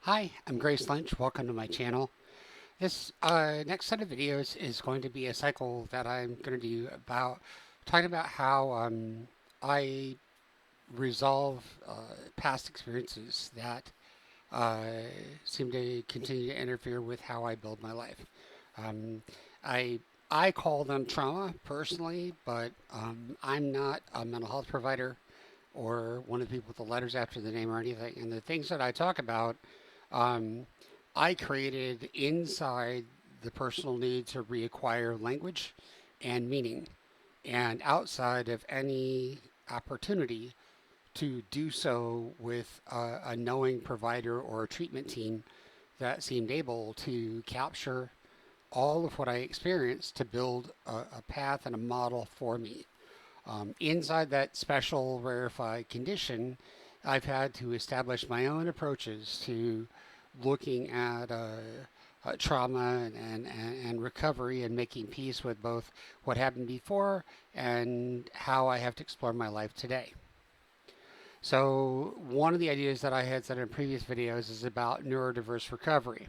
Hi, I'm Grace Lynch. Welcome to my channel. This next set of videos is going to be a cycle that I'm going to do about talking about how I resolve past experiences that uh, seem to continue to interfere with how I build my life. Um, I I call them trauma personally, but I'm not a mental health provider or one of the people with the letters after the name or anything. And the things that I talk about um, I created inside the personal need to reacquire language and meaning, and outside of any opportunity to do so with a knowing provider or a treatment team that seemed able to capture all of what I experienced to build a path and a model for me. Inside that special rarefied condition, I've had to establish my own approaches to looking at trauma and recovery and making peace with both what happened before and how I have to explore my life today. So, one of the ideas that I had said in previous videos is about neurodiverse recovery.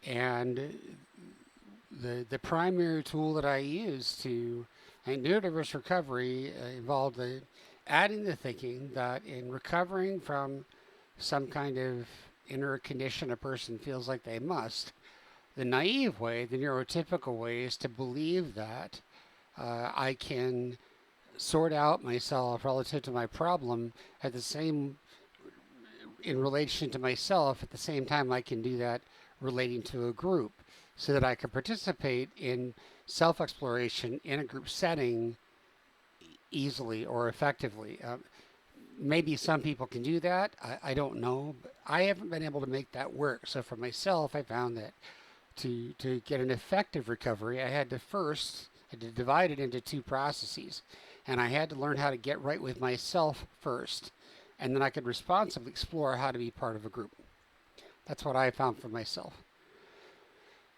And the primary tool that I use to neurodiverse recovery involved adding the thinking that in recovering from some kind of inner condition a person feels like they must, the naive way, the neurotypical way, is to believe that I can sort out myself relative to my problem at the same in relation to myself at the same time I can do that relating to a group so that I can participate in self exploration in a group setting easily or effectively. Maybe some people can do that. I don't know. But I haven't been able to make that work. So for myself, I found that to get an effective recovery, I had to divide it into two processes. And I had to learn how to get right with myself first. And then I could responsibly explore how to be part of a group. That's what I found for myself.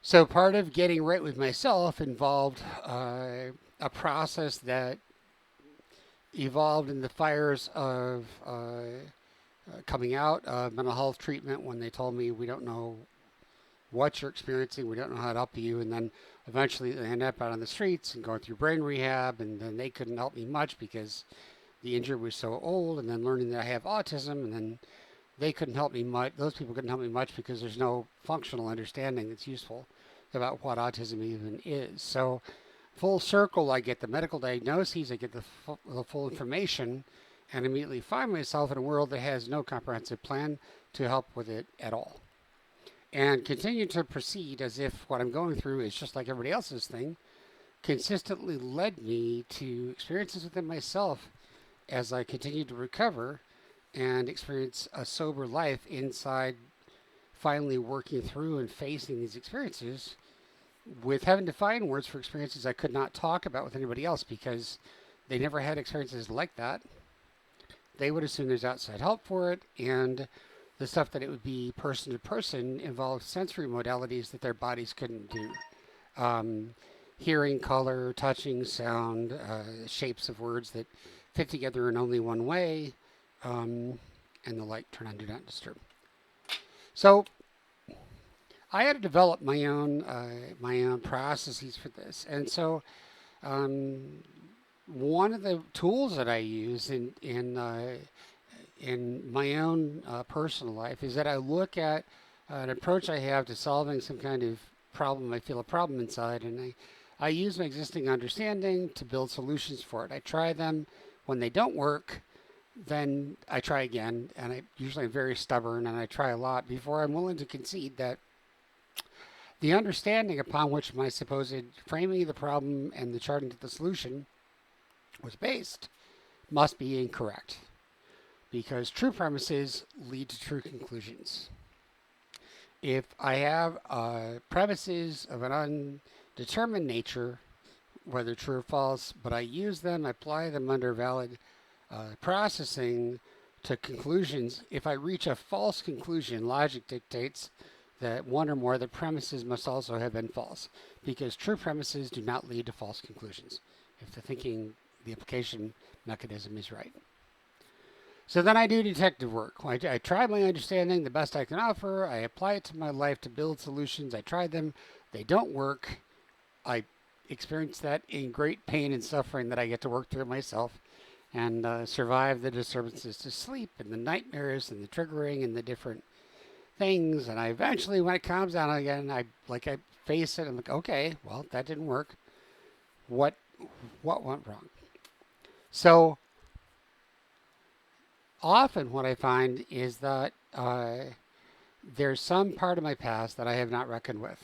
So part of getting right with myself involved a process that evolved in the fires of coming out of mental health treatment when they told me we don't know what you're experiencing, we don't know how to help you, and then eventually they end up out on the streets and going through brain rehab, and then they couldn't help me much because the injury was so old, and then learning that I have autism, and then they couldn't help me much. Those people couldn't help me much because there's no functional understanding that's useful about what autism even is. So, full circle, I get the medical diagnoses, I get the full information, and immediately find myself in a world that has no comprehensive plan to help with it at all. And continue to proceed as if what I'm going through is just like everybody else's thing, consistently led me to experiences within myself as I continued to recover and experience a sober life inside finally working through and facing these experiences with having to find words for experiences I could not talk about with anybody else because they never had experiences like that. They would assume there's outside help for it, and the stuff that it would be person to person involved sensory modalities that their bodies couldn't do. Um, Hearing, color, touching, sound, shapes of words that fit together in only one way, and the like. Turn on Do Not Disturb. So I had to develop my own processes for this, and so um, one of the tools that I use in my own personal life is that I look at an approach I have to solving some kind of problem. I feel a problem inside, and I use my existing understanding to build solutions for it. I try them. When they don't work, then I try again, and I usually am very stubborn, and I try a lot before I'm willing to concede that the understanding upon which my supposed framing of the problem and the charting to the solution was based must be incorrect, because true premises lead to true conclusions. If I have premises of an undetermined nature, whether true or false, but I use them, I apply them under valid processing to conclusions. If I reach a false conclusion, logic dictates that one or more of the premises must also have been false, because true premises do not lead to false conclusions if the application mechanism is right. So then I do detective work. I try my understanding the best I can offer. I apply it to my life to build solutions. I try them. They don't work. I experience that in great pain and suffering that I get to work through myself and survive the disturbances to sleep and the nightmares and the triggering and the different things. And I eventually, when it calms down again, I face it. I'm like, okay, well, that didn't work. What went wrong? So often what I find is that there's some part of my past that I have not reckoned with.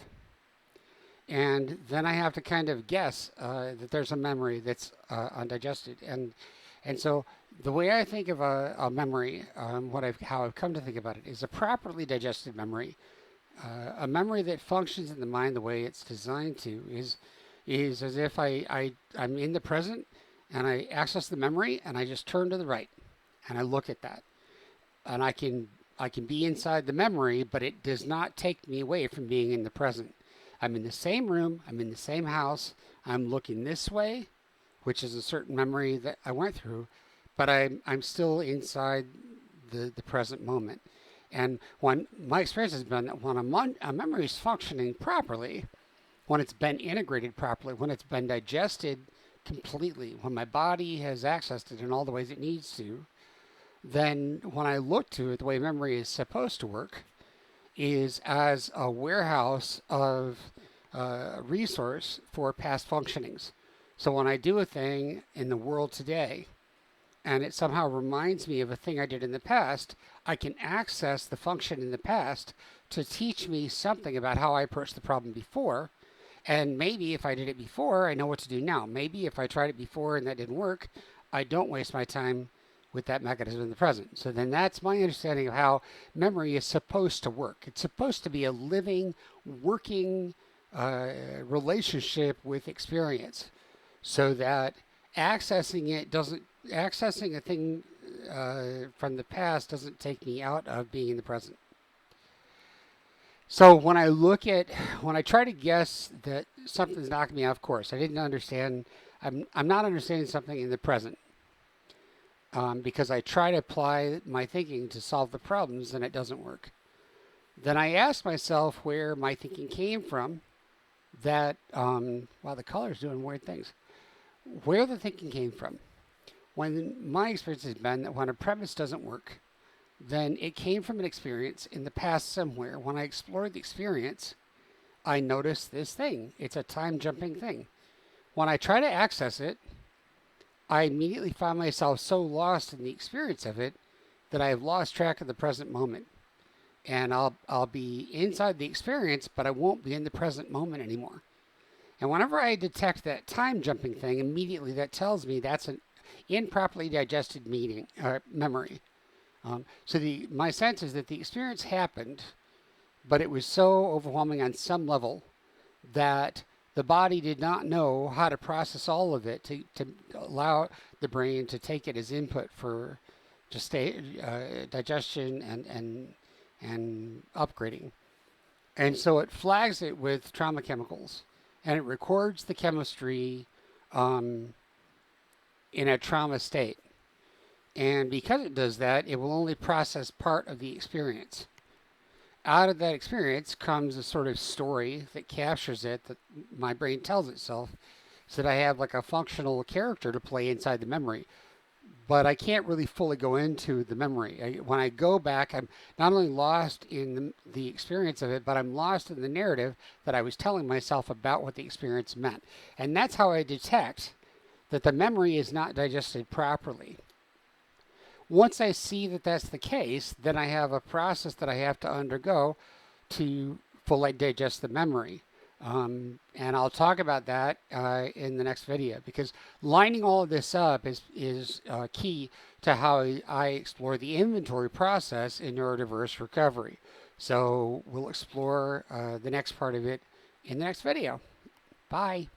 And then I have to kind of guess that there's a memory that's undigested. And so the way I think of a memory, how I've come to think about it, is a properly digested memory. A memory that functions in the mind the way it's designed to is as if I'm in the present and I access the memory and I just turn to the right and I look at that. And I can be inside the memory, but it does not take me away from being in the present. I'm in the same room, I'm in the same house, I'm looking this way, which is a certain memory that I went through, but I'm still inside the present moment. And when my experience has been that when a memory is functioning properly, when it's been integrated properly, when it's been digested completely, when my body has accessed it in all the ways it needs to, then when I look to it, the way memory is supposed to work is as a warehouse of resource for past functionings. So when I do a thing in the world today, and it somehow reminds me of a thing I did in the past, I can access the function in the past to teach me something about how I approached the problem before. And maybe if I did it before, I know what to do now. Maybe if I tried it before and that didn't work, I don't waste my time with that mechanism in the present. So then that's my understanding of how memory is supposed to work. It's supposed to be a living, working relationship with experience, so that accessing a thing from the past doesn't take me out of being in the present. So when I try to guess that something's knocking me off course, I'm not understanding something in the present. Because I try to apply my thinking to solve the problems and it doesn't work. Then I ask myself where my thinking came from, that, wow, the color's doing weird things. Where the thinking came from. When my experience has been that when a premise doesn't work, then it came from an experience in the past somewhere. When I explored the experience, I noticed this thing. It's a time jumping thing. When I try to access it, I immediately find myself so lost in the experience of it that I have lost track of the present moment. And I'll be inside the experience, but I won't be in the present moment anymore. And whenever I detect that time jumping thing, immediately that tells me that's an improperly digested memory. So my sense is that the experience happened, but it was so overwhelming on some level that the body did not know how to process all of it to allow the brain to take it as input for just digestion and upgrading. And so it flags it with trauma chemicals, and it records the chemistry in a trauma state. And because it does that, it will only process part of the experience. Out of that experience comes a sort of story that captures it, that my brain tells itself, so that I have like a functional character to play inside the memory. But I can't really fully go into the memory. When I go back, I'm not only lost in the experience of it, but I'm lost in the narrative that I was telling myself about what the experience meant. And that's how I detect that the memory is not digested properly. Once I see that that's the case, then I have a process that I have to undergo to fully digest the memory. And I'll talk about that in the next video, because lining all of this up is key to how I explore the inventory process in neurodiverse recovery. So we'll explore the next part of it in the next video. Bye.